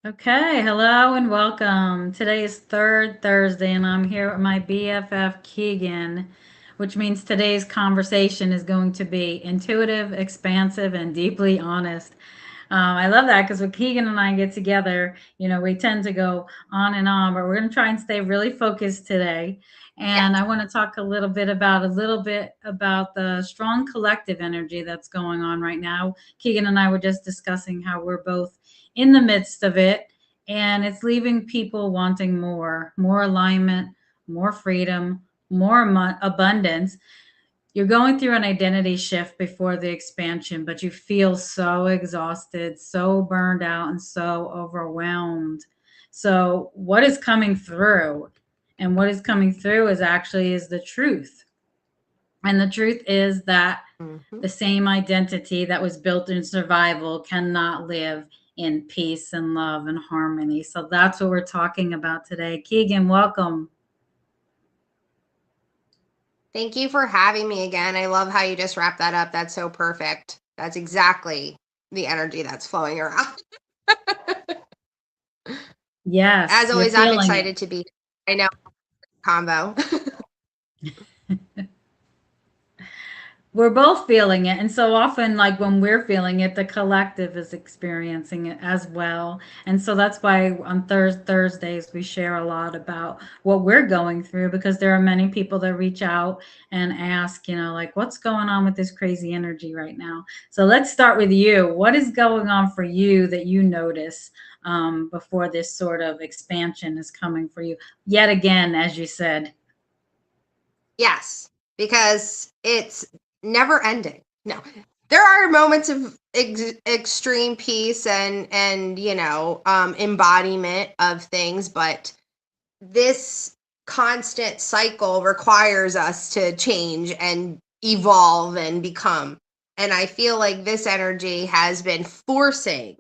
Okay, hello and welcome. Today is third Thursday, and I'm here with my BFF Keegan, which means today's conversation is going to be intuitive, expansive, and deeply honest. I love that because when Keegan and I get together, we tend to go on and on, but we're going to try and stay really focused today. And Yes. I want to talk a little bit about the strong collective energy that's going on right now. Keegan and I were just discussing how we're both in the midst of it, and it's leaving people wanting more alignment, more freedom, abundance. You're going through an identity shift before the expansion, but you feel so exhausted, so burned out, and so overwhelmed. So, what is coming through? And what is coming through is the truth. And the truth is that Mhm. the same identity that was built in survival cannot live in peace and love and harmony. So that's what we're talking about today. Keegan, welcome. Thank you for having me again. I love how you just wrapped that up. That's so perfect. That's exactly the energy that's flowing around. As Yes, you're always, I'm feeling it. excited to be. I know combo. We're both feeling it, and so often, like when we're feeling it, the collective is experiencing it as well. And so that's why on Thursdays we share a lot about what we're going through, because there are many people that reach out and ask, like, what's going on with this crazy energy right now? So let's start with you. What is going on for you that you notice before this sort of expansion is coming for you yet again, as you said? Yes, because it's never ending. No, there are moments of extreme peace and embodiment of things, but this constant cycle requires us to change and evolve and become. And I feel like this energy has been forcing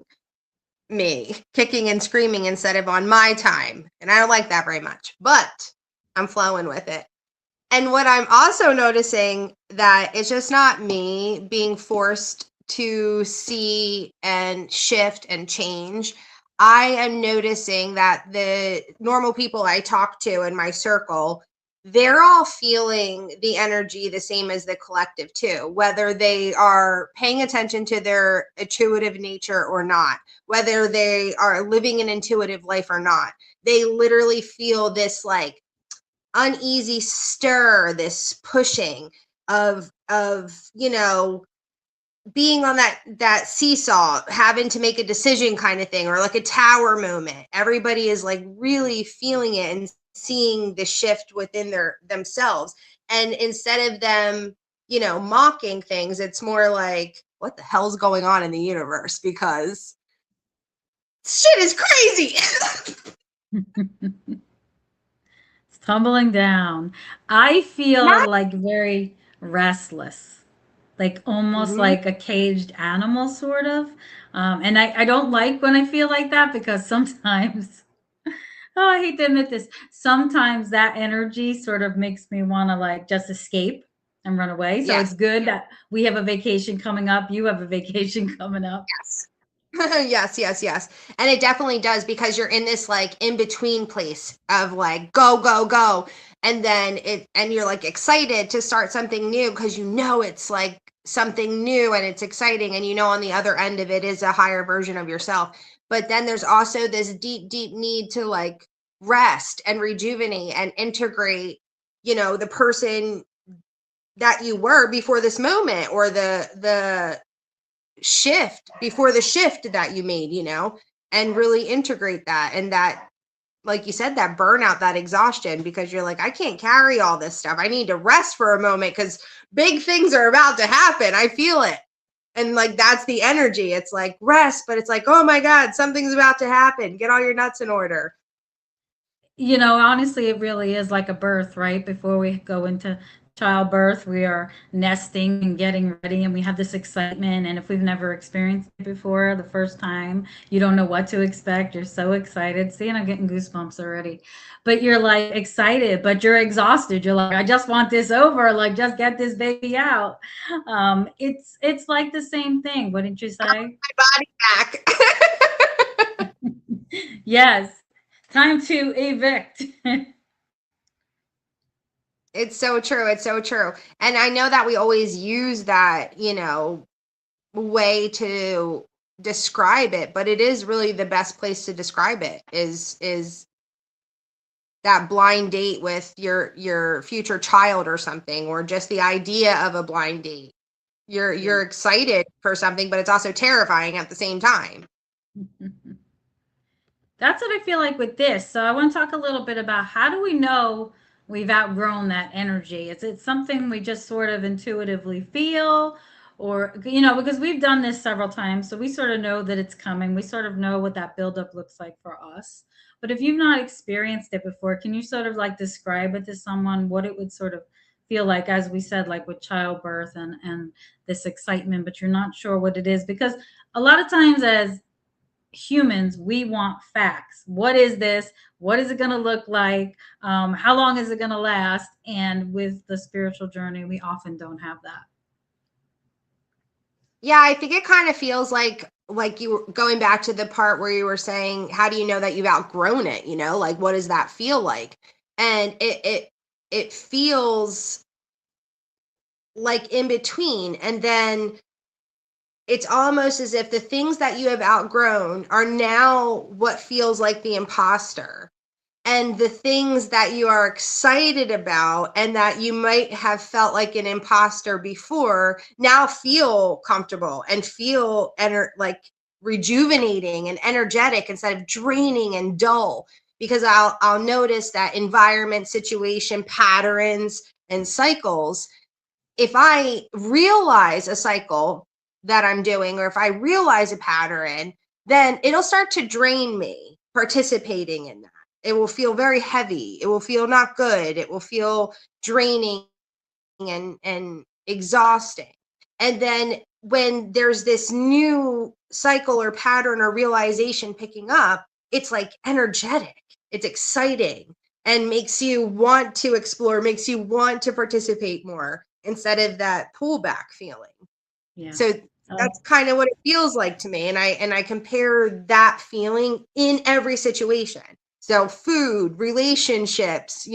me kicking and screaming instead of on my time. And I don't like that very much, but I'm flowing with it. And what I'm also noticing that it's just not me being forced to see and shift and change. I am noticing that the normal people I talk to in my circle, they're all feeling the energy the same as the collective too, whether they are paying attention to their intuitive nature or not, whether they are living an intuitive life or not. They literally feel this like uneasy stir, this pushing of being on that seesaw, having to make a decision kind of thing, or like a tower moment. Everybody is like really feeling it and seeing the shift within their themselves. And instead of them, mocking things, it's more like, what the hell's going on in the universe? Because shit is crazy. It's tumbling down. I feel Yeah. like very restless, like almost Hmm. like a caged animal, sort of. And I don't like when I feel like that, because sometimes, oh, I hate to admit this, sometimes that energy sort of makes me want to like just escape and run away. So it's Yes. good that we have a vacation coming up. You have a vacation coming up. Yes. Yes, yes, yes. And it definitely does because you're in this like in between place of like go, go, go. And you're like excited to start something new because it's like something new and it's exciting. And on the other end of it is a higher version of yourself. But then there's also this deep, deep need to like rest and rejuvenate and integrate, the person that you were before this moment or the shift before the shift that you made, and really integrate that. And that, like you said, that burnout, that exhaustion, because you're like, I can't carry all this stuff. I need to rest for a moment because big things are about to happen. I feel it. And like, that's the energy. It's like rest, but it's like, oh my God, something's about to happen. Get all your nuts in order. Honestly, it really is like a birth, right? Before we go into childbirth, we are nesting and getting ready, and we have this excitement. And if we've never experienced it before, the first time, you don't know what to expect. You're so excited. See, and I'm getting goosebumps already. But you're like excited, but you're exhausted. You're like, I just want this over. Like, just get this baby out. It's like the same thing, wouldn't you say? My body back. Yes. Time to evict. It's so true. It's so true. And I know that we always use that, way to describe it, but it is really the best place to describe it is that blind date with your future child or something, or just the idea of a blind date. You're excited for something, but it's also terrifying at the same time. That's what I feel like with this. So I want to talk a little bit about how do we know we've outgrown that energy? Is it something we just sort of intuitively feel? Or, because we've done this several times, so we sort of know that it's coming. We sort of know what that buildup looks like for us. But if you've not experienced it before, can you sort of like describe it to someone what it would sort of feel like, as we said, like with childbirth and this excitement, but you're not sure what it is? Because a lot of times as humans, we want facts. What is this? What is it going to look like? How long is it going to last? And with the spiritual journey, we often don't have that. Yeah, I think it kind of feels like you were going back to the part where you were saying, how do you know that you've outgrown it? Like what does that feel like? And it feels like in between. And then it's almost as if the things that you have outgrown are now what feels like the imposter. And the things that you are excited about and that you might have felt like an imposter before now feel comfortable and feel like rejuvenating and energetic instead of draining and dull. Because I'll notice that environment, situation, patterns, and cycles, if I realize a cycle that I'm doing, or if I realize a pattern, then it'll start to drain me participating in that. It will feel very heavy. It will feel not good. It will feel draining and exhausting. And then when there's this new cycle or pattern or realization picking up, it's like energetic. It's exciting and makes you want to explore, makes you want to participate more instead of that pullback feeling. Yeah. So that's kind of what it feels like to me. And I compare that feeling in every situation. So food, relationships,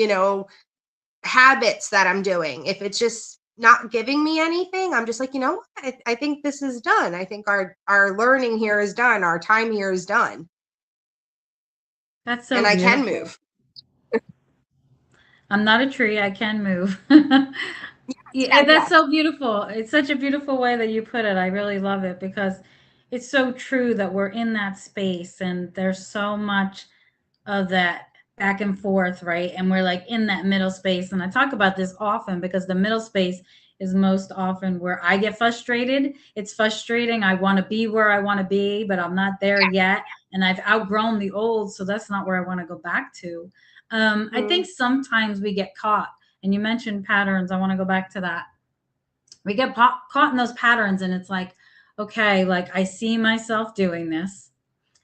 habits that I'm doing. If it's just not giving me anything, I'm just like, I think this is done. I think our learning here is done. Our time here is done. That's so And I can beautiful. move. I'm not a tree. I can move. Yeah, Yeah, that's yeah. so beautiful. It's such a beautiful way that you put it. I really love it because it's so true that we're in that space and there's so much of that back and forth, right? And we're like in that middle space. And I talk about this often because the middle space is most often where I get frustrated. It's frustrating. I want to be where I want to be, but I'm not there yet. And I've outgrown the old. So that's not where I want to go back to. I think Mhm. sometimes we get caught. And you mentioned patterns. I want to go back to that. We get caught in those patterns. And it's like, okay, like I see myself doing this.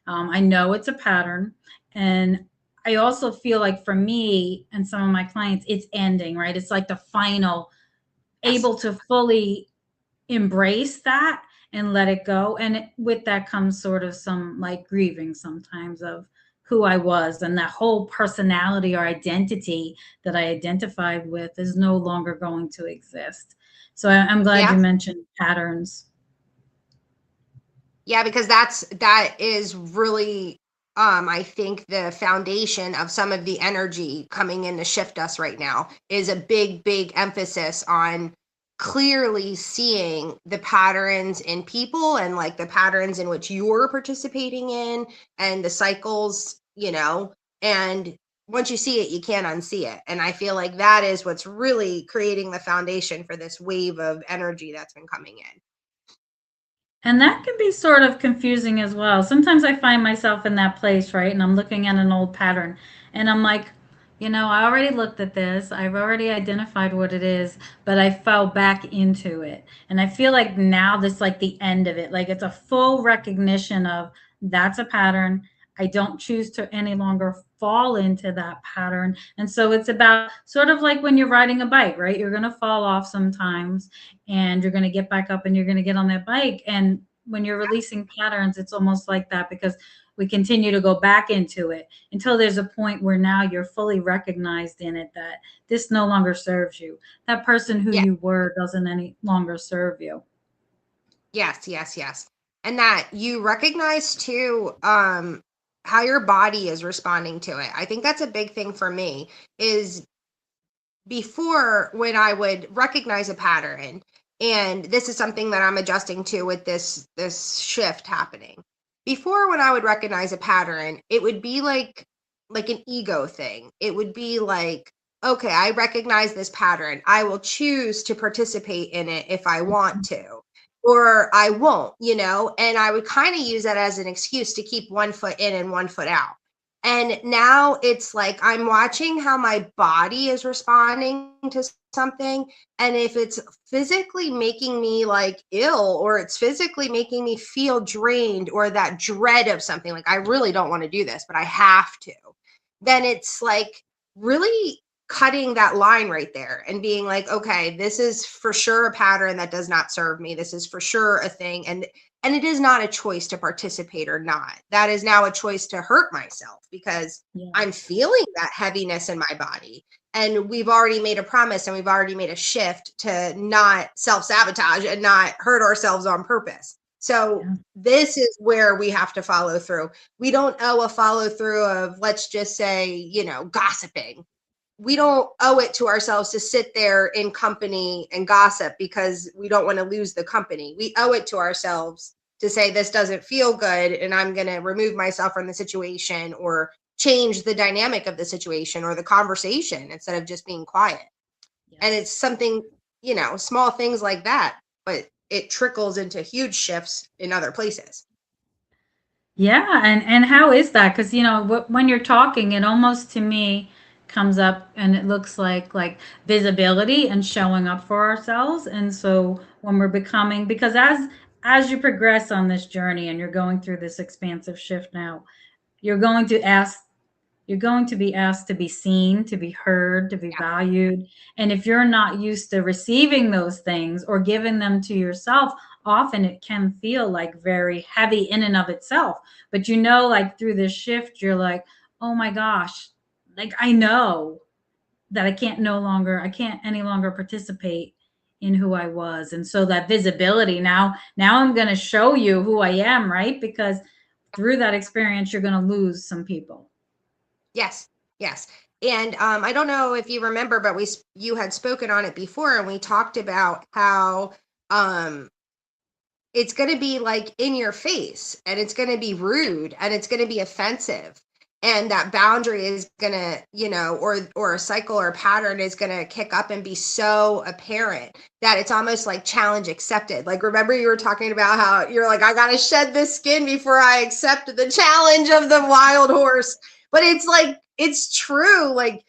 I know it's a pattern. And I also feel like for me and some of my clients, it's ending, right? It's like the final, Yes. able to fully embrace that and let it go. And with that comes sort of some like grieving sometimes of who I was, and that whole personality or identity that I identified with is no longer going to exist. So I'm glad you Yeah. mentioned patterns. Yeah, because that is really I think the foundation of some of the energy coming in to shift us right now is a big emphasis on clearly seeing the patterns in people and like the patterns in which you're participating in and the cycles, and once you see it, you can't unsee it. And I feel like that is what's really creating the foundation for this wave of energy that's been coming in. And that can be sort of confusing as well. Sometimes I find myself in that place, right? And I'm looking at an old pattern and I'm like, I already looked at this. I've already identified what it is, but I fell back into it. And I feel like now this like the end of it. Like it's a full recognition of that's a pattern. I don't choose to any longer fall into that pattern. And so it's about sort of like when you're riding a bike, right? You're going to fall off sometimes and you're going to get back up and you're going to get on that bike. And when you're releasing patterns, it's almost like that because we continue to go back into it until there's a point where now you're fully recognized in it that this no longer serves you. That person who Yeah. you were doesn't any longer serve you. Yes, yes, yes. And that you recognize too, how your body is responding to it. I think that's a big thing for me is before when I would recognize a pattern, and this is something that I'm adjusting to with this shift happening. Before when I would recognize a pattern, it would be like an ego thing. It would be like, okay, I recognize this pattern. I will choose to participate in it if I want to, or I won't, and I would kind of use that as an excuse to keep one foot in and one foot out. And now it's like I'm watching how my body is responding to something. And if it's physically making me like ill, or it's physically making me feel drained, or that dread of something, like I really don't want to do this, but I have to, then it's like really cutting that line right there and being like, okay, this is for sure a pattern that does not serve me. This is for sure a thing. And it is not a choice to participate or not. That is now a choice to hurt myself because Yeah. I'm feeling that heaviness in my body. And we've already made a promise and we've already made a shift to not self-sabotage and not hurt ourselves on purpose. So Yeah. this is where we have to follow through. We don't owe a follow through of, let's just say, gossiping. We don't owe it to ourselves to sit there in company and gossip because we don't want to lose the company. We owe it to ourselves to say, this doesn't feel good and I'm going to remove myself from the situation or change the dynamic of the situation or the conversation instead of just being quiet. And Yes. it's something, small things like that, but it trickles into huge shifts in other places. Yeah, and how is that? Because when you're talking, it almost to me comes up, and it looks like visibility and showing up for ourselves. And so when we're becoming, because as you progress on this journey and you're going through this expansive shift now, you're going to ask you're going to be asked to be seen, to be heard, to be Yeah. valued. And if you're not used to receiving those things or giving them to yourself, often it can feel like very heavy in and of itself. But like through this shift, you're like, oh my gosh, like I know that I can't any longer participate in who I was. And so that visibility now I'm going to show you who I am, right? Because through that experience, you're going to lose some people. Yes, yes. And I don't know if you remember, but you had spoken on it before, and we talked about how um, it's going to be like in your face, and it's going to be rude, and it's going to be offensive, and that boundary is going to, or a cycle or a pattern is going to kick up and be so apparent that it's almost like challenge accepted. Like, remember you were talking about how you're like, I got to shed this skin before I accept the challenge of the wild horse. But it's like, it's true. Like,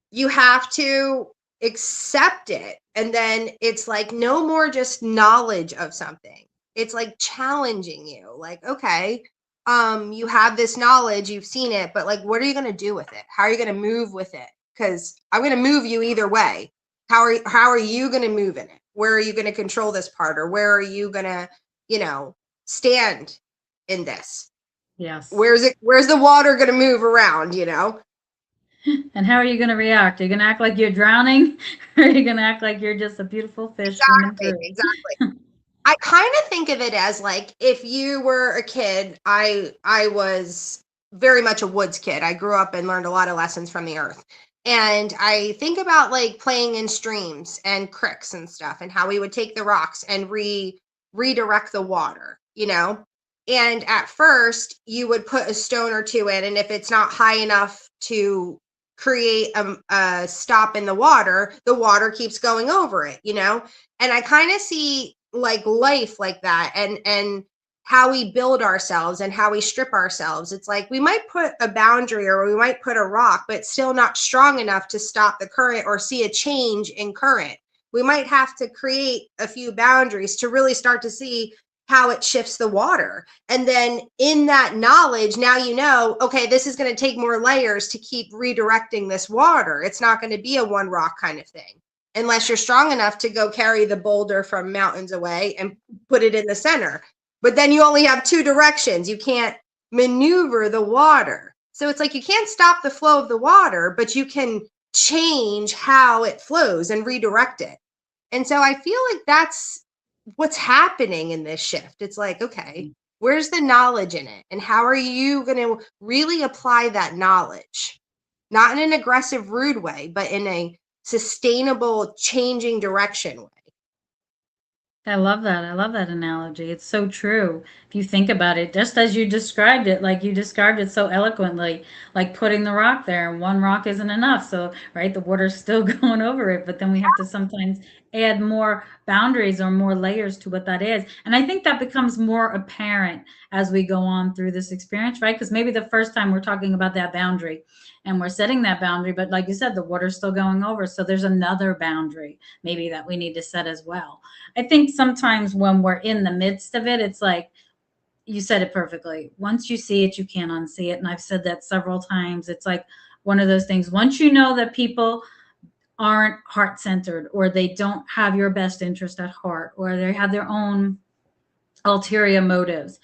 you have to accept it. And then it's like no more just knowledge of something. It's like challenging you. Like, okay, you have this knowledge, you've seen it, but like, what are you going to do with it? How are you going to move with it? Because I'm going to move you either way. How are you going to move in it? Where are you going to control this part, or where are you going to, stand in this? Yes. Where's the water going to move around, And how are you going to react? Are you going to act like you're drowning? Or are you going to act like you're just a beautiful fish swimming Exactly, through? exactly. I kind of think of it as like if you were a kid. I was very much a woods kid. I grew up and learned a lot of lessons from the earth. And I think about like playing in streams and creeks and stuff, and how we would take the rocks and redirect the water, And at first you would put a stone or two in, and if it's not high enough to create a stop in the water keeps going over it, And I kind of see like life like that, and how we build ourselves and how we strip ourselves. It's like we might put a boundary or we might put a rock, but still not strong enough to stop the current or see a change in current. We might have to create a few boundaries to really start to see how it shifts the water. And then in that knowledge, now okay, this is going to take more layers to keep redirecting this water. It's not going to be a one rock kind of thing, unless you're strong enough to go carry the boulder from mountains away and put it in the center. But then you only have two directions. You can't maneuver the water. So it's like you can't stop the flow of the water, but you can change how it flows and redirect it. And so I feel like that's what's happening in this shift. It's like, okay, where's the knowledge in it? And how are you going to really apply that knowledge? Not in an aggressive, rude way, but in a sustainable, changing direction way. I love that. I love that analogy. It's so true. If you think about it, just as you described it, like you described it so eloquently, like putting the rock there and one rock isn't enough. So, right, the water's still going over it, but then we have to sometimes add more boundaries or more layers to what that is. And I think that becomes more apparent as we go on through this experience, right? Because maybe the first time we're talking about that boundary and we're setting that boundary, but like you said, the water's still going over. So there's another boundary maybe that we need to set as well. I think sometimes when we're in the midst of it, it's like you said it perfectly. Once you see it, you can't unsee it. And I've said that several times. It's like one of those things. Once you know that people aren't heart centered or they don't have your best interest at heart or they have their own ulterior motives,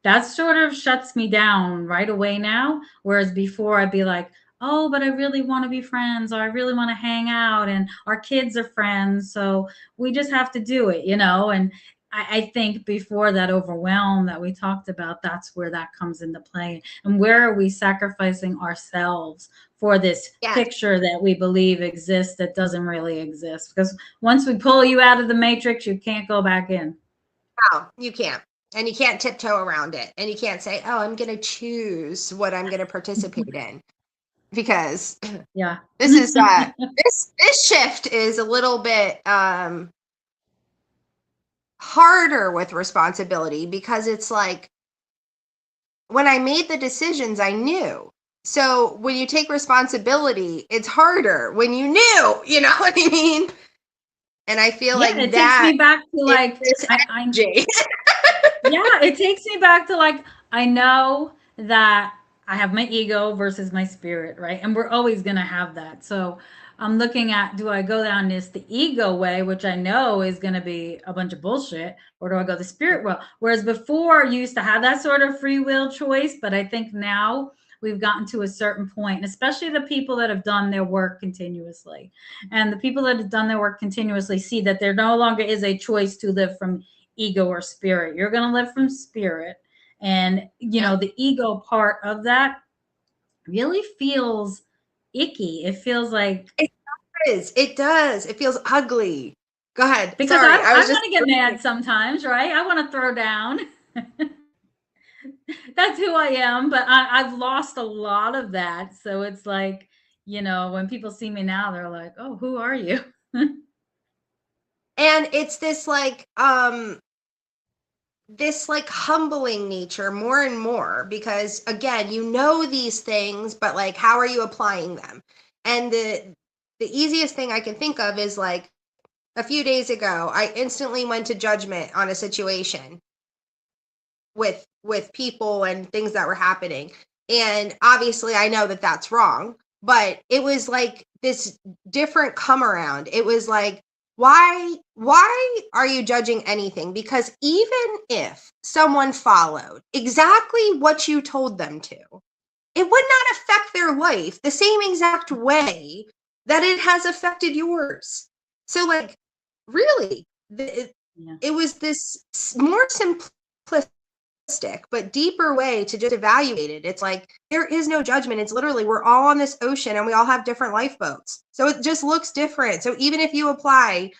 that sort of shuts me down right away now. Whereas before I'd be like, oh, but I really want to be friends or I really want to hang out and our kids are friends. So we just have to do it, you know? And I think before that overwhelm that we talked about, that's where that comes into play. And where are we sacrificing ourselves for this Yes. picture that we believe exists that doesn't really exist? Because once we pull you out of the matrix, you can't go back in. No, you can't. And you can't tiptoe around it. And you can't say, oh, I'm going to choose what I'm going to participate in. Because Yeah. this is this shift is a little bit harder with responsibility, because it's like when I made the decisions, I knew. So when you take responsibility, it's harder when you knew, you know what I mean? And I feel Yeah, like it takes that me back to is like this I energy. yeah, it takes me back to like I know that I have my ego versus my spirit, right? And we're always going to have that. So I'm looking at, do I go down this the ego way, which I know is going to be a bunch of bullshit, or do I go the spirit way? Whereas before you used to have that sort of free will choice, but I think now we've gotten to a certain point, and especially the people that have done their work continuously. And the people that have done their work continuously see that there no longer is a choice to live from ego or spirit. You're going to live from spirit. And, you Yeah, know, the ego part of that really feels icky. It feels like, it is. It does. It feels ugly. Go ahead. because Sorry. I I was just want to get mad sometimes, right? I want to throw down. That's who I am. But I've lost a lot of that. So it's like, you know, when people see me now, they're like, oh, who are you? and it's this like humbling nature more and more, because again, you know these things, but like how are you applying them? And the easiest thing I can think of is like a few days ago, I instantly went to judgment on a situation with people and things that were happening. And obviously I know that that's wrong, but it was like this different come around. It was like, why are you judging anything? Because even if someone followed exactly what you told them to, it would not affect their life the same exact way that it has affected yours. So like, really, Yeah. it was this more simplistic but deeper way to just evaluate it. It's like there is no judgment. It's literally we're all on this ocean and we all have different lifeboats. So it just looks different. So even if you apply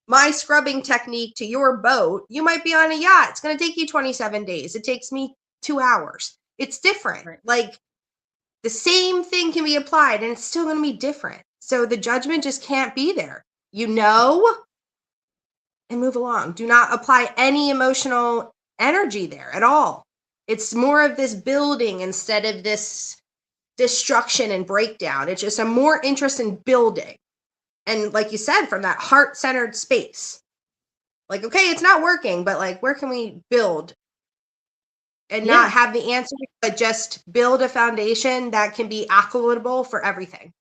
my scrubbing technique to your boat, you might be on a yacht. It's going to take you 27 days. It takes me 2 hours. It's different. Right. Like the same thing can be applied and it's still going to be different. So the judgment just can't be there. You know, and move along. Do not apply any emotional energy there at all. It's more of this building instead of this destruction and breakdown. It's just a more interest in building. And like you said, from that heart centered space, like, okay, it's not working, but like, where can we build and not Yeah. have the answer, but just build a foundation that can be equitable for everything?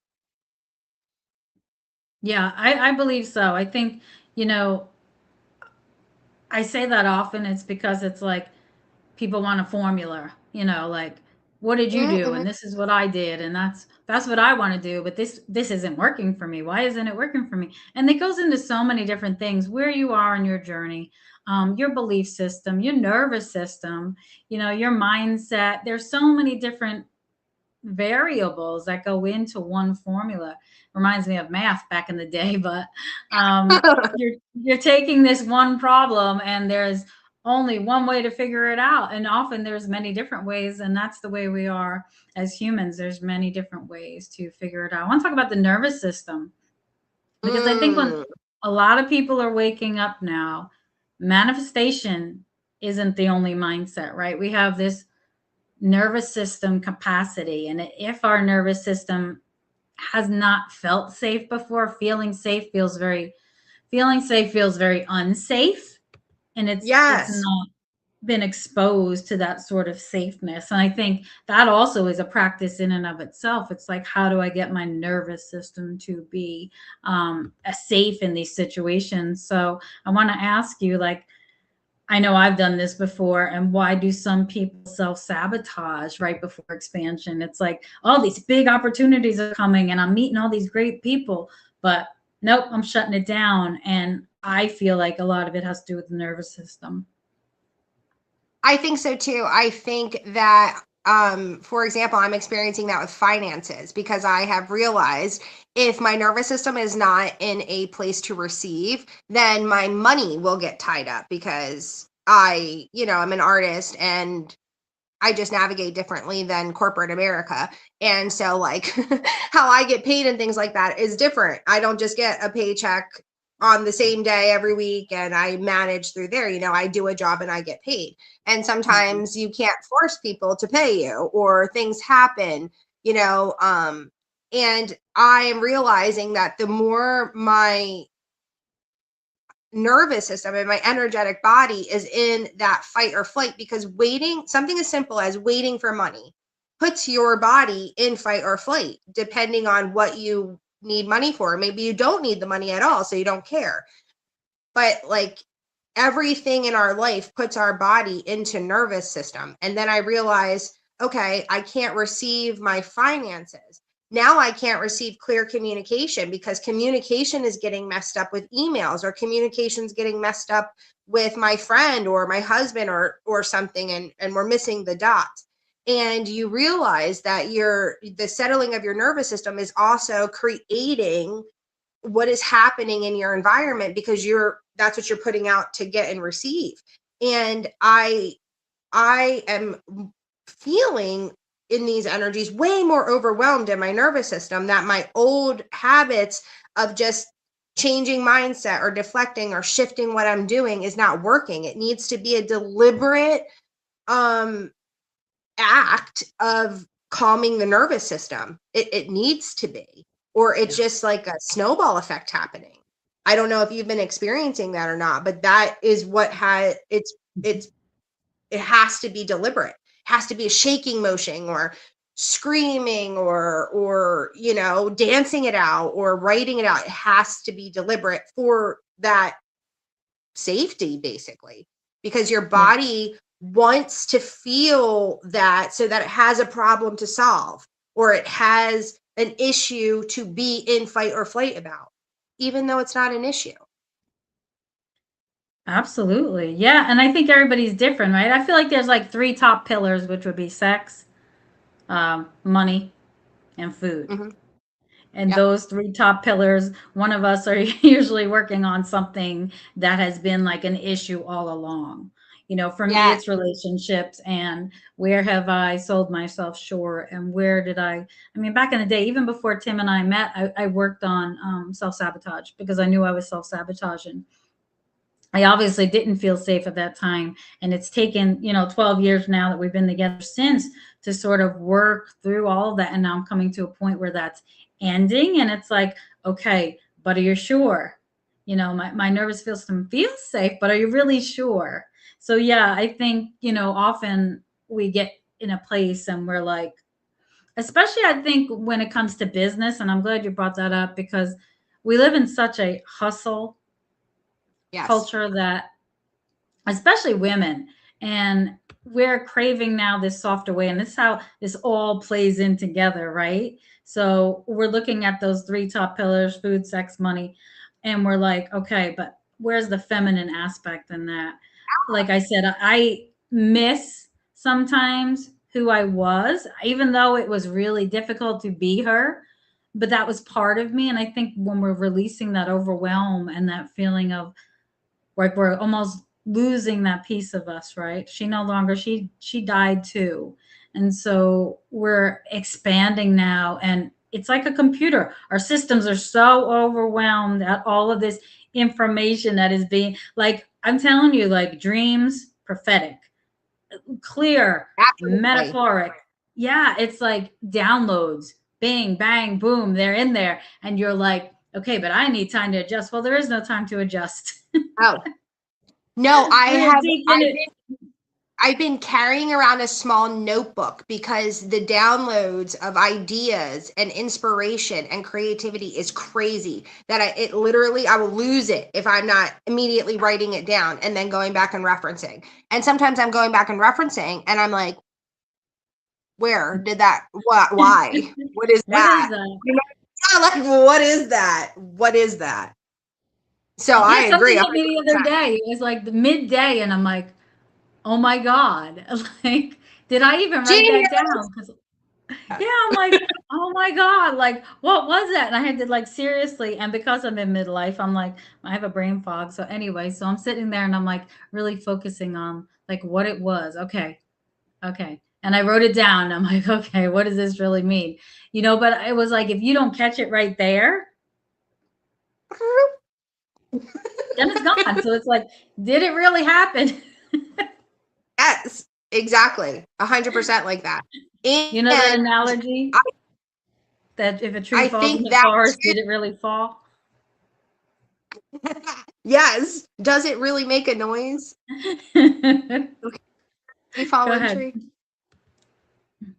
Yeah. I believe so. I think, you know, I say that often. It's because it's like people want a formula, like, what did you do? Mm-hmm. And this is what I did, and that's what I want to do, but this isn't working for me. Why isn't it working for me? And it goes into so many different things, where you are in your journey, your belief system, your nervous system, your mindset. There's so many different variables that go into one formula. Reminds me of math back in the day, but you're taking this one problem, and there's only one way to figure it out, and often there's many different ways, and that's the way we are as humans. There's many different ways to figure it out. I want to talk about the nervous system, because I think when Mm. a lot of people are waking up now, manifestation isn't the only mindset, right? We have this nervous system capacity. And if our nervous system has not felt safe before, feeling safe feels very unsafe. And it's Yes. not been exposed to that sort of safeness. And I think that also is a practice in and of itself. It's like, how do I get my nervous system to be safe in these situations? So I want to ask you, like, I know I've done this before. And why do some people self sabotage right before expansion? It's like, all these big opportunities are coming and I'm meeting all these great people, but nope, I'm shutting it down. And I feel like a lot of it has to do with the nervous system. I think so too. I think that, for example, I'm experiencing that with finances because I have realized if my nervous system is not in a place to receive, then my money will get tied up because I'm an artist and I just navigate differently than corporate America. And so, like, how I get paid and things like that is different. I don't just get a paycheck on the same day every week and I manage through there. I do a job and I get paid. And Mhm. sometimes you can't force people to pay you or things happen, you know. And I am realizing that the more my nervous system and my energetic body is in that fight or flight, because waiting, something as simple as waiting for money, puts your body in fight or flight depending on what you need money for. Maybe you don't need the money at all, so you don't care. But like, everything in our life puts our body into nervous system. And then I realize, okay, I can't receive my finances. Now I can't receive clear communication because communication is getting messed up with emails, or communication's getting messed up with my friend or my husband or something, and we're missing the dots. And you realize that the settling of your nervous system is also creating what is happening in your environment, because that's what you're putting out to get and receive. And I am feeling in these energies way more overwhelmed in my nervous system, that my old habits of just changing mindset or deflecting or shifting what I'm doing is not working. It needs to be a deliberate um act of calming the nervous system. It needs to be, or it's Yeah, just like a snowball effect happening. I don't know if you've been experiencing that or not, but that is what it has to be deliberate. It has to be a shaking motion, or screaming, or dancing it out or writing it out. It has to be deliberate for that safety, basically, because your yeah, body wants to feel that so that it has a problem to solve, or it has an issue to be in fight or flight about, even though it's not an issue. absolutely. Yeah. And I think everybody's different, right? I feel like there's like three top pillars, which would be sex, money, and food. Hmm. And Yep. those three top pillars, one of us are usually working on something that has been like an issue all along. For me, Yes. it's relationships, and where have I sold myself short, and where did I mean, back in the day, even before Tim and I met, I worked on self sabotage, because I knew I was self sabotaging. I obviously didn't feel safe at that time. And it's taken, 12 years now that we've been together since, to sort of work through all of that. And now I'm coming to a point where that's ending. And it's like, okay, but are you sure? My nervous system feels safe, but are you really sure? So, yeah, I think, often we get in a place and we're like, especially I think when it comes to business, and I'm glad you brought that up, because we live in such a hustle Yes. culture that, especially women. And we're craving now this softer way, and this is how this all plays in together, right? So we're looking at those three top pillars: food, sex, money, and we're like, okay, but where's the feminine aspect in that? Like I said, I miss sometimes who I was, even though it was really difficult to be her, but that was part of me. And I think when we're releasing that overwhelm and that feeling of like we're almost losing that piece of us, right? She no longer, she died too. And so we're expanding now, and it's like a computer. Our systems are so overwhelmed at all of this information that is being, like, I'm telling you, like dreams, prophetic, clear, Absolutely. metaphoric. Yeah, it's like downloads, bing, bang, boom, they're in there. And you're like, okay, but I need time to adjust. Well, there is no time to adjust. Oh, no, We're deep in it. I've been carrying around a small notebook because the downloads of ideas and inspiration and creativity is crazy that it literally, I will lose it if I'm not immediately writing it down and then going back and referencing. And sometimes I'm going back and referencing and I'm like, where did that, why, what is What is that? that? You know, like, what is that? What is that? So I Yeah, something agree. hit me the other day. It was like the midday, and I'm like, oh my God. Like, did I even write Genius. that down? Because yeah, I'm like, oh my God, like what was that? And I had to like seriously, and because I'm in midlife, I'm like, I have a brain fog. So anyway, so I'm sitting there and I'm like really focusing on like what it was. Okay, okay. And I wrote it down. I'm like, okay, what does this really mean? You know, but it was like if you don't catch it right there, then it's gone. So it's like, did it really happen? Yes, exactly. 100% like that. You know that And analogy that if a tree I falls in think the that forest, did it really fall? yes. Does it really make a noise? Go Okay. You fallen ahead. tree.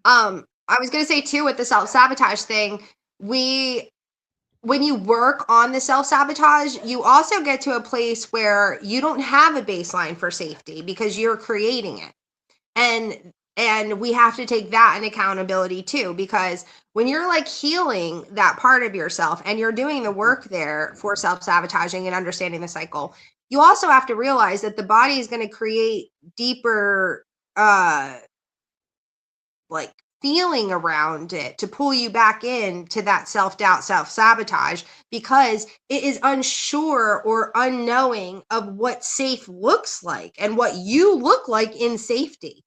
I was gonna say too with the self-sabotage thing, we when you work on the self-sabotage, you also get to a place where you don't have a baseline for safety because you're creating it. And we have to take that in accountability too, because when you're like healing that part of yourself and you're doing the work there for self-sabotaging and understanding the cycle, you also have to realize that the body is going to create deeper like feeling around it to pull you back in to that self-doubt, self-sabotage, because it is unsure or unknowing of what safe looks like and what you look like in safety.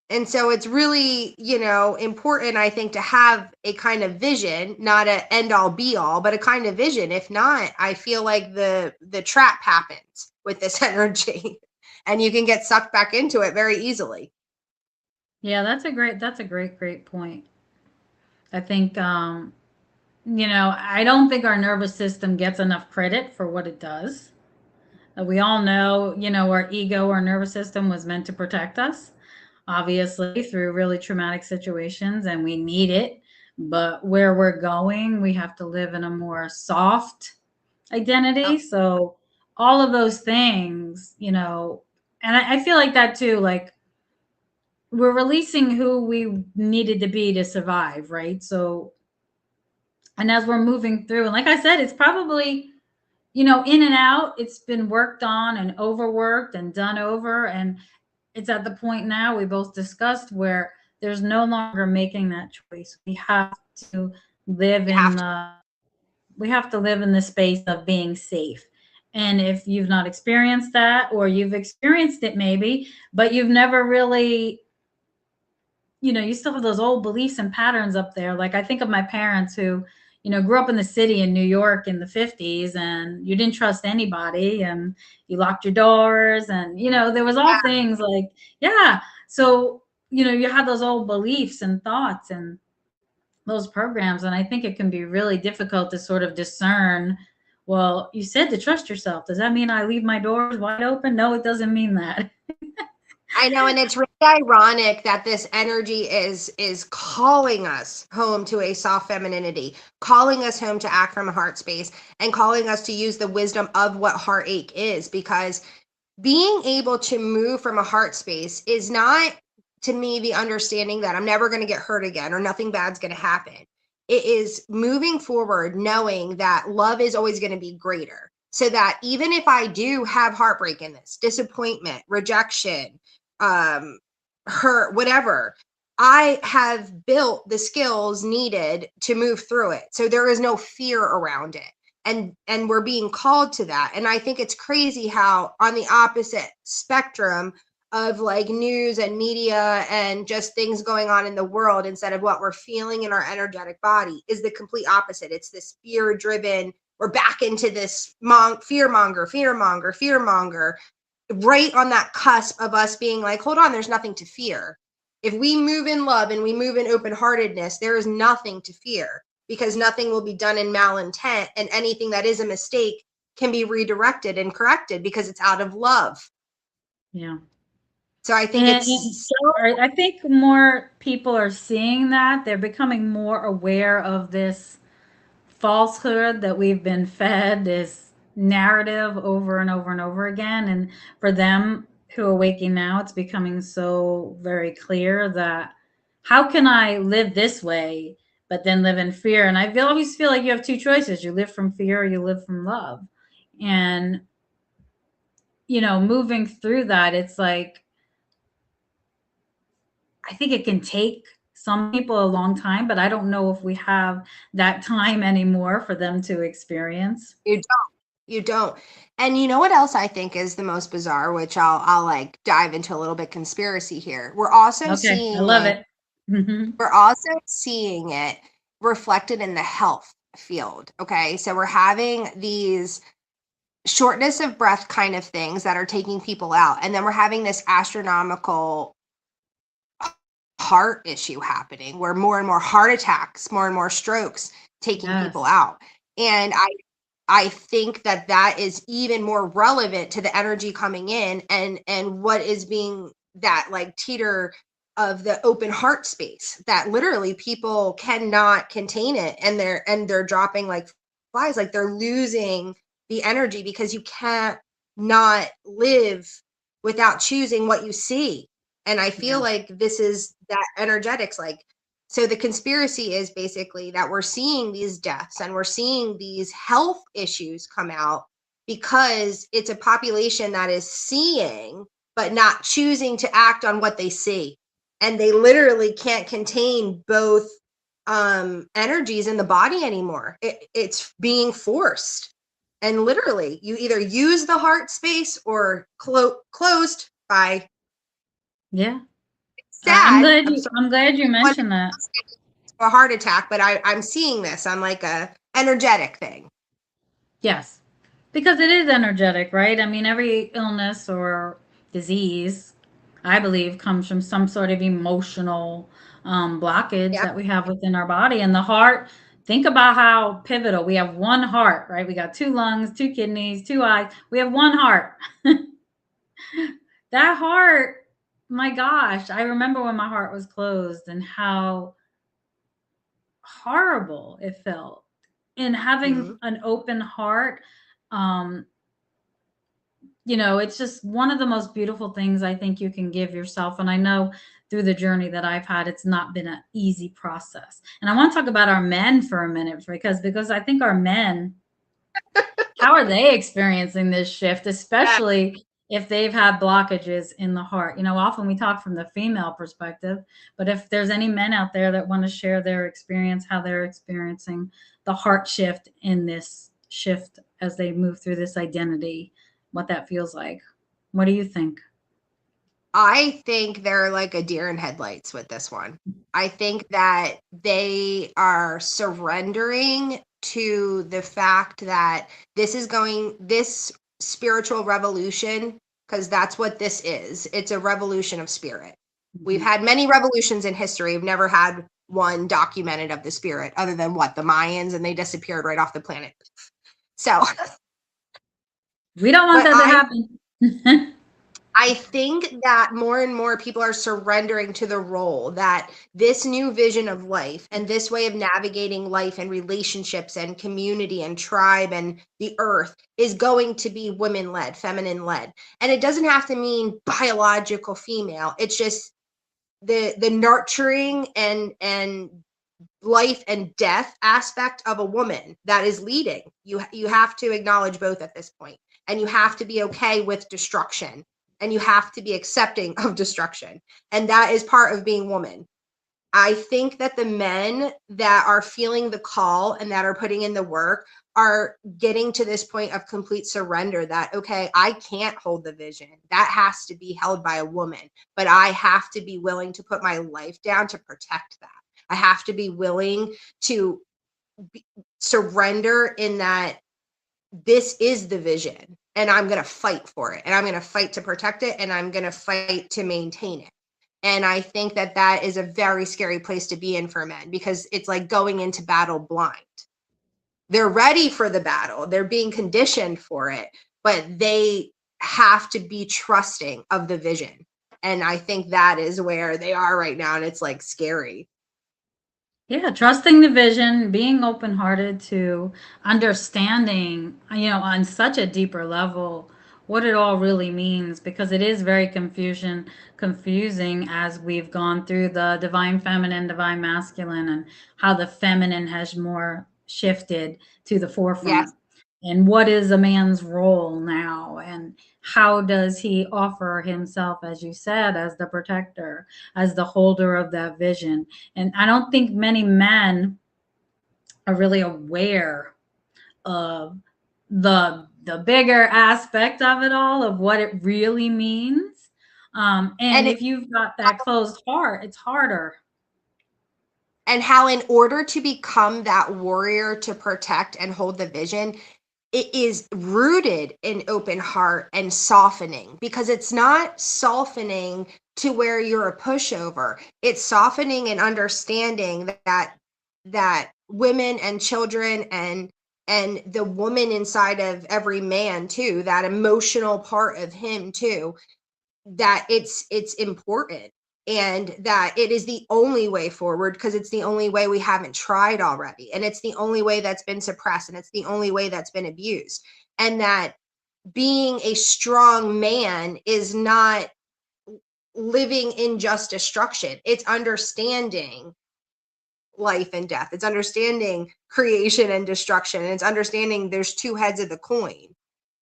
And so it's really, important, I think, to have a kind of vision, not a end all be all, but a kind of vision. If not, I feel like the trap happens with this energy and you can get sucked back into it very easily. Yeah, great point. I think, I don't think our nervous system gets enough credit for what it does. We all know, our ego, our nervous system was meant to protect us, obviously, through really traumatic situations, and we need it. But where we're going, we have to live in a more soft identity. Yep. So, all of those things, and I feel like that too, like we're releasing who we needed to be to survive, right? So, and as we're moving through, and like I said, it's probably, in and out, it's been worked on and overworked and done over. And it's at the point now we both discussed where there's no longer making that choice. To live You in have to. the we have to live in the space of being safe. And if you've not experienced that, or you've experienced it maybe, but you've never really, you still have those old beliefs and patterns up there. Like I think of my parents who, grew up in the city in New York in the 50s, and you didn't trust anybody, and you locked your doors, and there was all things like, yeah. So, you have those old beliefs and thoughts and those programs, and I think it can be really difficult to sort of discern, well, you said to trust yourself. Does that mean I leave my doors wide open? No, it doesn't mean that. I know, and it's really ironic that this energy is calling us home to a soft femininity, calling us home to act from a heart space, and calling us to use the wisdom of what heartache is, because being able to move from a heart space is not, to me, the understanding that I'm never going to get hurt again or nothing bad's going to happen. It is moving forward, knowing that love is always going to be greater. So that even if I do have heartbreak in this, disappointment, rejection, hurt, whatever, I have built the skills needed to move through it. So there is no fear around it. And we're being called to that. And I think it's crazy how on the opposite spectrum of like news and media and just things going on in the world, instead of what we're feeling in our energetic body, is the complete opposite. It's this fear driven, we're back into this fear monger, right on that cusp of us being like, hold on, there's nothing to fear. If we move in love and we move in open-heartedness, there is nothing to fear, because nothing will be done in malintent, and anything that is a mistake can be redirected and corrected because it's out of love. Yeah. So I think it's I think more people are seeing that. They're becoming more aware of this falsehood that we've been fed, this narrative over and over and over again. And for them who are waking now, it's becoming so very clear that how can I live this way, but then live in fear? And always feel like you have two choices: you live from fear or you live from love. And, moving through that, it's like, I think it can take some people a long time, but I don't know if we have that time anymore for them to experience. you don't. And you know what else I think is the most bizarre, which I'll like dive into a little bit conspiracy here. We're also Okay, I seeing love it. it. Mhm. We're also seeing it reflected in the health field. Okay. So we're having these shortness of breath kind of things that are taking people out. And then we're having this astronomical heart issue happening, where more and more heart attacks, more and more strokes taking people Yes. out. And I think that that is even more relevant to the energy coming in, and what is being that like teeter of the open heart space, that literally people cannot contain it, and they're dropping like flies, like they're losing the energy, because you can't not live without choosing what you see. And I feel Yeah. like this is that energetics, like, so the conspiracy is basically that we're seeing these deaths and we're seeing these health issues come out because it's a population that is seeing but not choosing to act on what they see. And they literally can't contain both energies in the body anymore. It's being forced. And literally, you either use the heart space or closed by Yeah. I'm sad. glad you mentioned that. A heart attack, but I'm seeing this on like a energetic thing. Yes. Because it is energetic, right? I mean, every illness or disease, I believe, comes from some sort of emotional blockage Yeah. that we have within our body. And the heart, think about how pivotal. We have one heart, right? We got two lungs, two kidneys, two eyes. We have one heart. That heart, my gosh, I remember when my heart was closed and how horrible it felt. And having Mm-hmm. an open heart, um, it's just one of the most beautiful things I think you can give yourself. And I know through the journey that I've had, it's not been an easy process. And I want to talk about our men for a minute, because I think our men, how are they experiencing this shift, especially if they've had blockages in the heart? Often we talk from the female perspective, but if there's any men out there that want to share their experience, how they're experiencing the heart shift in this shift as they move through this identity, what that feels like. What do you think? I think they're like a deer in headlights with this one. I think that they are surrendering to the fact that this spiritual revolution, because that's what this is. It's a revolution of spirit. We've Mhm. had many revolutions in history. We've never had one documented of the spirit, other than what, the Mayans, and they disappeared right off the planet. So, We don't want but that to happen. I think that more and more people are surrendering to the role that this new vision of life and this way of navigating life and relationships and community and tribe and the earth is going to be women led, feminine led. And it doesn't have to mean biological female. It's just the nurturing and life and death aspect of a woman that is leading. You have to acknowledge both at this point, and you have to be okay with destruction, and you have to be accepting of destruction, and that is part of being woman. I think that the men that are feeling the call and that are putting in the work are getting to this point of complete surrender that, okay, I can't hold the vision. That has to be held by a woman, but I have to be willing to put my life down to protect that. I have to be willing to surrender in that this is the vision and I'm going to fight for it and I'm going to fight to protect it and I'm going to fight to maintain it. And I think that that is a very scary place to be in for men because it's like going into battle blind. They're ready for the battle. They're being conditioned for it, but they have to be trusting of the vision. And I think that is where they are right now. And it's like scary. Yeah, trusting the vision, being open-hearted to understanding, on such a deeper level what it all really means, because it is very confusing as we've gone through the divine feminine, divine masculine, and how the feminine has more shifted to the Yes. forefront. And what is a man's role now? And how does he offer himself, as you said, as the protector, as the holder of that vision? And I don't think many men are really aware of the bigger aspect of it all, of what it really means. And And if you've got that closed heart, it's harder. and how in order to become that warrior to protect and hold the vision, it is rooted in open heart and softening, because it's not softening to where you're a pushover. It's softening and understanding that women and children and the woman inside of every man too, that emotional part of him too, that it's important and that it is the only way forward because it's the only way we haven't tried already, and it's the only way that's been suppressed, and it's the only way that's been abused, and that being a strong man is not living in just destruction. It's understanding life and death. It's understanding creation and destruction. And it's understanding there's two heads of the coin,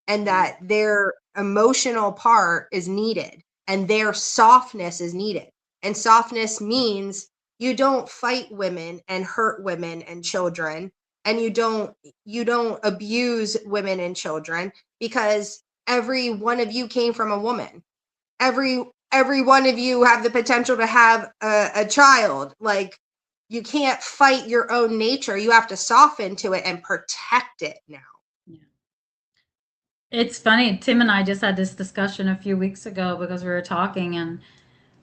and that their emotional part is needed and their softness is needed. And softness means you don't fight women and hurt women and children, and you don't abuse women and children, because every one of you came from a woman. Every one of you have the potential to have a child. Like, you can't fight your own nature. You have to soften to it and protect it now. Yeah. It's funny. Tim and I just had this discussion a few weeks ago because we were talking, and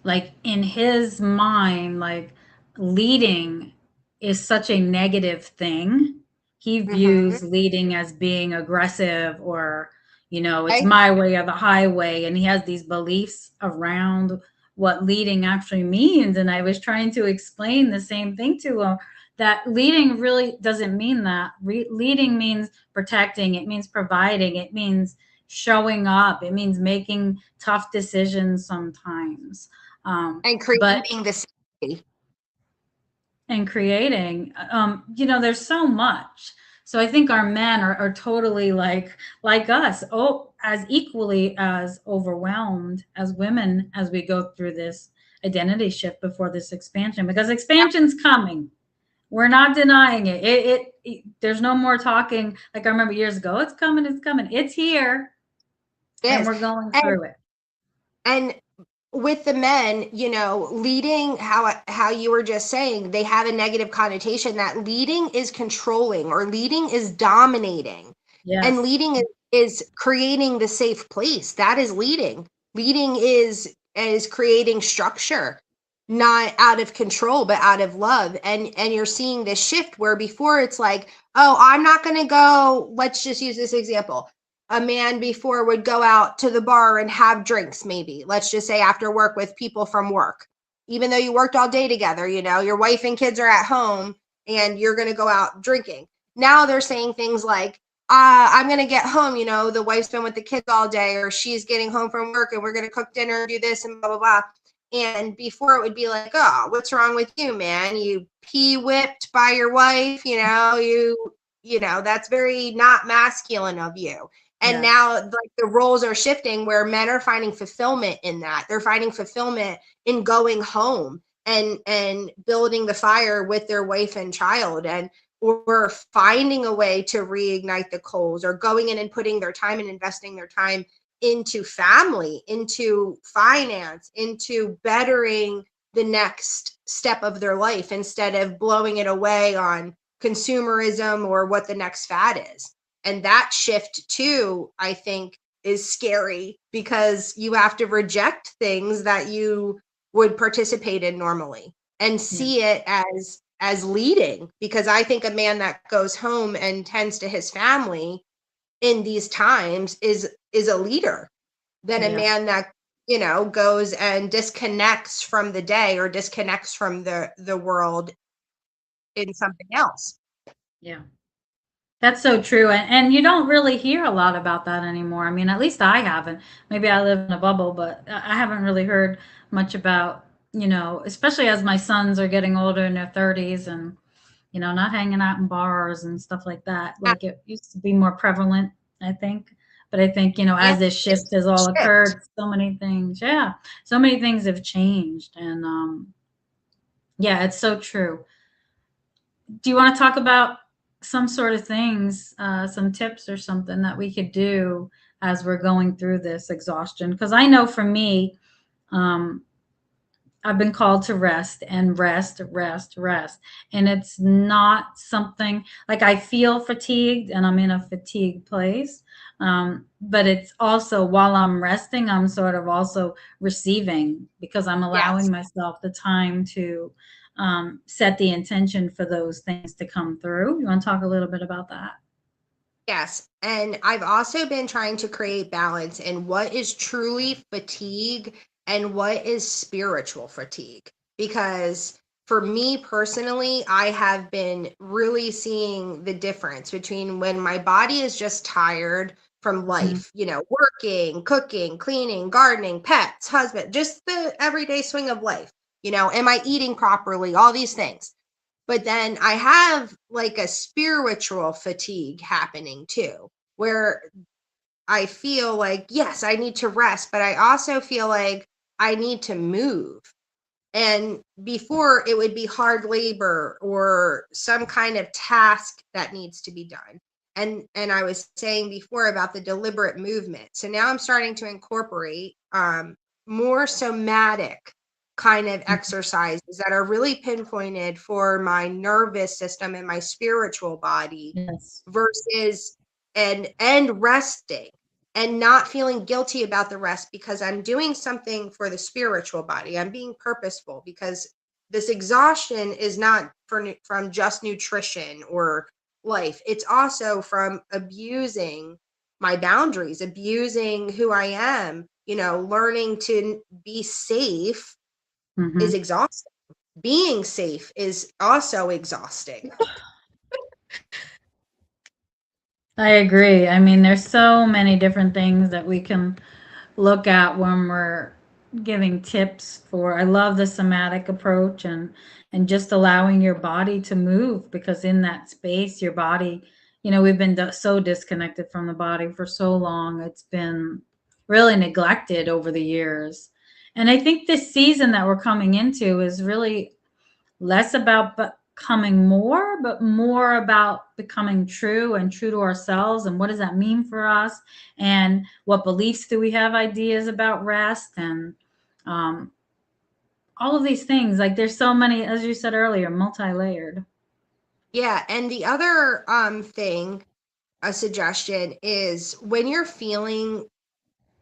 like in his mind, like leading is such a negative thing. He Mm-hmm. views leading as being aggressive, or it's Okay. my way or the highway, and he has these beliefs around what leading actually means. And I was trying to explain the same thing to him, that leading really doesn't mean that. Leading means protecting, it means providing, it means showing up, it means making tough decisions sometimes, And but creating the safety. and creating, there's so much. So I think our men are totally like us, oh, as equally as overwhelmed as women as we go through this identity shift before this expansion, because expansion's coming. We're not denying it. There's no more talking. Like, I remember years ago, it's coming, it's here, and Is. we're going And through it. and with the men, leading, how you were just saying, they have a negative connotation that leading is controlling or leading is dominating. And Yes. leading is creating the safe place. That is leading. Leading is creating structure, not out of control, but out of love. And you're seeing this shift where before it's like, oh, I'm not going to go. Let's just use this example. a man before would go out to the bar and have drinks, maybe, let's just say after work with people from work, even though you worked all day together, your wife and kids are at home and you're going to go out drinking. Now they're saying things like, I'm going to get home, the wife's been with the kids all day, or she's getting home from work and we're going to cook dinner and do this and blah, blah, blah. And before it would be like, oh, what's wrong with you, man? You pee whipped by your wife, that's very not masculine of you. And Yeah. now like the roles are shifting where men are finding fulfillment in that. They're finding fulfillment in going home and building the fire with their wife and child, and or finding a way to reignite the coals, or going in and putting their time and investing their time into family, into finance, into bettering the next step of their life, instead of blowing it away on consumerism or what the next fad is. And that shift too, I think, is scary, because you have to reject things that you would participate in normally and see it as leading. Because I think a man that goes home and tends to his family in these times is a leader than a Yeah. man that goes and disconnects from the day or disconnects from the world in something else. Yeah. That's so true. And you don't really hear a lot about that anymore. I mean, at least I haven't. Maybe I live in a bubble, but I haven't really heard much about, especially as my sons are getting older in their 30s and, not hanging out in bars and stuff like that. Yeah, Like it used to be more prevalent, I think. But I think, yeah, as this shift it's has all shift. occurred, so many things, yeah, so many things have changed. And yeah, it's so true. Do you want to talk about some sort of things, some tips or something that we could do as we're going through this exhaustion? Because I know for me, um, I've been called to rest and rest, rest, rest. And it's not something like I feel fatigued and I'm in a fatigued place. But it's also while I'm resting, I'm sort of also receiving because I'm allowing Yes. myself the time to set the intention for those things to come through. You want to talk a little bit about that? Yes. And I've also been trying to create balance in what is truly fatigue and what is spiritual fatigue. Because for me personally, I have been really seeing the difference between when my body is just tired from Mhm. life, working, cooking, cleaning, gardening, pets, husband, just the everyday swing of life. Am I eating properly? All these things. But then I have like a spiritual fatigue happening too, where I feel like, yes, I need to rest, but I also feel like I need to move. And before it would be hard labor or some kind of task that needs to be done. And I was saying before about the deliberate movement. So now I'm starting to incorporate more somatic kind of exercises that are really pinpointed for my nervous system and my spiritual body, Yes. versus and resting and not feeling guilty about the rest, because I'm doing something for the spiritual body. I'm being purposeful, because this exhaustion is not from just nutrition or life. It's also from abusing my boundaries, abusing who I am. Learning to be safe is Hmm. exhausting. Being safe is also exhausting. I agree. I mean, there's so many different things that we can look at when we're giving tips for. I love the somatic approach and just allowing your body to move, because in that space your body, we've been so disconnected from the body for so long. It's been really neglected over the years. And I think this season that we're coming into is really less about becoming more, but more about becoming true and true to ourselves. And what does that mean for us? And what beliefs do we have ideas about rest? And um, all of these things. Like there's so many, as you said earlier, multi layered. Yeah, and the other thing, a suggestion is when you're feeling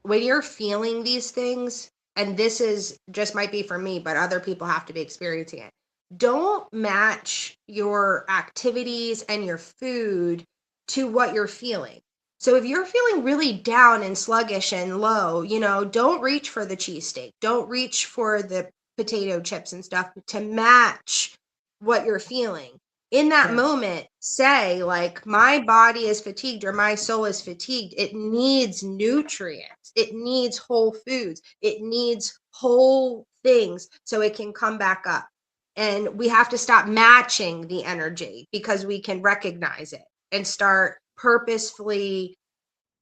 these things, and this is just might be for me, but other people have to be experiencing it. Don't match your activities and your food to what you're feeling. So if you're feeling really down and sluggish and low, don't reach for the cheesesteak. Don't reach for the potato chips and stuff to match what you're feeling. In that Yes. moment, say, like, my body is fatigued or my soul is fatigued. It needs nutrients. It needs whole foods. It needs whole things so it can come back up. And we have to stop matching the energy because we can recognize it and start purposefully,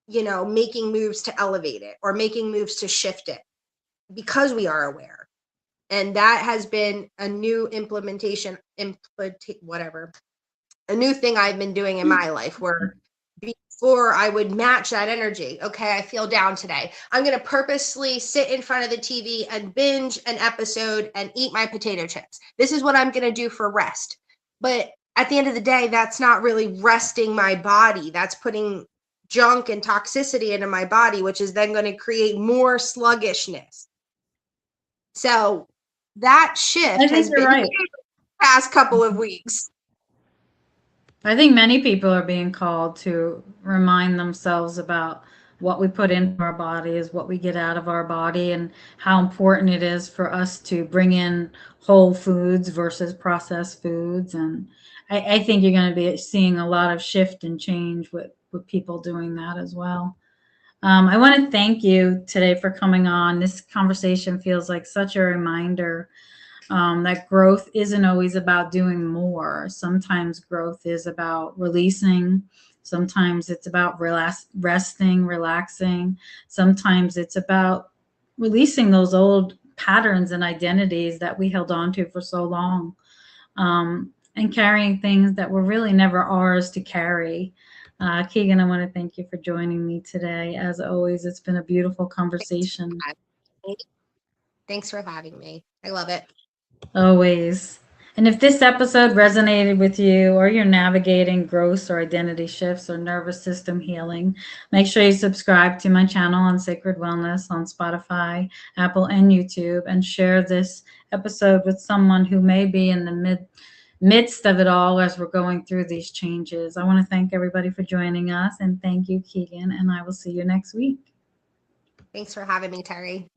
making moves to elevate it or making moves to shift it because we are aware. And that has been a new whatever, a new thing I've been doing in my life, where before I would match that energy. Okay, I feel down today. I'm going to purposely sit in front of the TV and binge an episode and eat my potato chips. This is what I'm going to do for rest. But at the end of the day, that's not really resting my body. That's putting junk and toxicity into my body, which is then going to create more sluggishness. So that I shift think has you're been right. the past couple of weeks. I think many people are being called to remind themselves about what we put into our body is what we get out of our body, and how important it is for us to bring in whole foods versus processed foods. And I think you're going to be seeing a lot of shift and change with people doing that as well. I want to thank you today for coming on. This conversation feels like such a reminder that growth isn't always about doing more. Sometimes growth is about releasing. Sometimes it's about resting, relaxing. Sometimes it's about releasing those old patterns and identities that we held on to for so long, and carrying things that were really never ours to carry. Keegan, I want to thank you for joining me today. As always, it's been a beautiful conversation. Thanks for having me. I love it. Always. And if this episode resonated with you, or you're navigating growth or identity shifts or nervous system healing, make sure you subscribe to my channel on Sacred Wellness on Spotify, Apple, and YouTube, and share this episode with someone who may be in the midst of it all as we're going through these changes. I want to thank everybody for joining us, and thank you, Keegan, and I will see you next week. Thanks for having me, Terry.